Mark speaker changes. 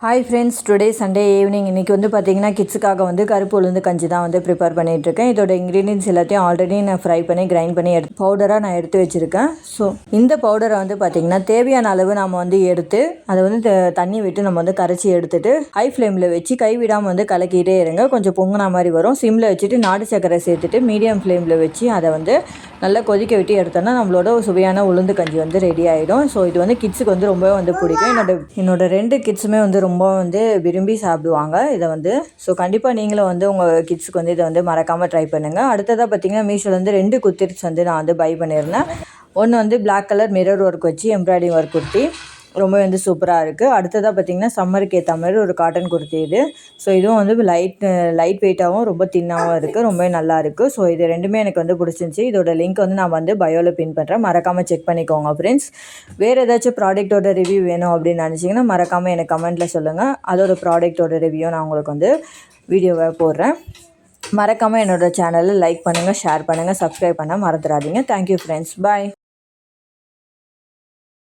Speaker 1: Hi friends, today Sunday evening. இன்றைக்கி வந்து பார்த்திங்கன்னா கிட்ஸுக்காக வந்து கருப்பு உளுந்து கஞ்சி தான் வந்து ப்ரிப்பேர் பண்ணிகிட்ருக்கேன். இதோட இன்க்ரீடியன்ஸ் எல்லாத்தையும் ஆல்ரெடி நான் ஃப்ரை பண்ணி கிரைண்ட் பண்ணி பவுடராக நான் எடுத்து வச்சுருக்கேன். ஸோ இந்த பவுடரை வந்து பார்த்திங்கன்னா தேவையான அளவு நம்ம வந்து எடுத்து அதை வந்து தண்ணி விட்டு நம்ம வந்து கரைச்சி எடுத்துகிட்டு ஹை ஃப்ளேமில் வச்சு கைவிடாமல் வந்து கலக்கிட்டே இருங்க. கொஞ்சம் பொங்குன மாதிரி வரும். சிம்மில் வச்சுட்டு நாட்டு சக்கரை சேர்த்துட்டு மீடியம் ஃப்ளேமில் வச்சு அதை வந்து நல்லா கொதிக்க விட்டு எடுத்தோன்னா நம்மளோட சுவையான உளுந்து கஞ்சி வந்து ரெடி ஆகிடும். ஸோ இது வந்து கிட்ஸுக்கு வந்து ரொம்பவே வந்து பிடிக்கும். என்னோட 2 கிட்ஸுமே வந்து ரொம்ப வந்து விரும்பி சாப்பிடுவாங்க இதை வந்து. ஸோ கண்டிப்பாக நீங்களும் வந்து உங்கள் கிட்ஸுக்கு வந்து இதை வந்து மறக்காமல் ட்ரை பண்ணுங்கள். அடுத்ததாக பார்த்திங்கன்னா மீஷோலேருந்து 2 குர்த்திஸ் வந்து நான் வந்து பை பண்ணியிருந்தேன். ஒன்று வந்து பிளாக் கலர் மிரர் ஒர்க் வச்சு எம்ப்ராய்டிங் ஒர்க் குர்த்தி, ரொம்ப வந்து சூப்பராக இருக்குது. அடுத்ததாக பார்த்திங்கன்னா சம்மருக்கு ஏற்ற மாதிரி ஒரு காட்டன் குர்த்தி இது. ஸோ இதுவும் வந்து லைட் வெயிட்டாகவும் ரொம்ப தின்னாகவும் இருக்குது, ரொம்பவே நல்லா இருக்குது. ஸோ இது ரெண்டுமே எனக்கு வந்து பிடிச்சிருந்துச்சி. இதோட லிங்க் வந்து நான் வந்து பயோவில் பின் பண்ணுறேன், மறக்காமல் செக் பண்ணிக்கோங்க ஃப்ரெண்ட்ஸ். வேறு ஏதாச்சும் ப்ராடக்ட்டோட ரிவ்யூ வேணும் அப்படின்னு நினச்சிங்கன்னா மறக்காமல் எனக்கு கமெண்ட்டில் சொல்லுங்கள். அதோட ப்ராடக்ட்டோட ரிவ்யூ நான் உங்களுக்கு வந்து வீடியோவை போடுறேன். மறக்காமல் என்னோடய சேனலில் லைக் பண்ணுங்கள், ஷேர் பண்ணுங்கள், சப்ஸ்கிரைப் பண்ண மறந்துடாதீங்க. தேங்க்யூ ஃப்ரெண்ட்ஸ், பாய்.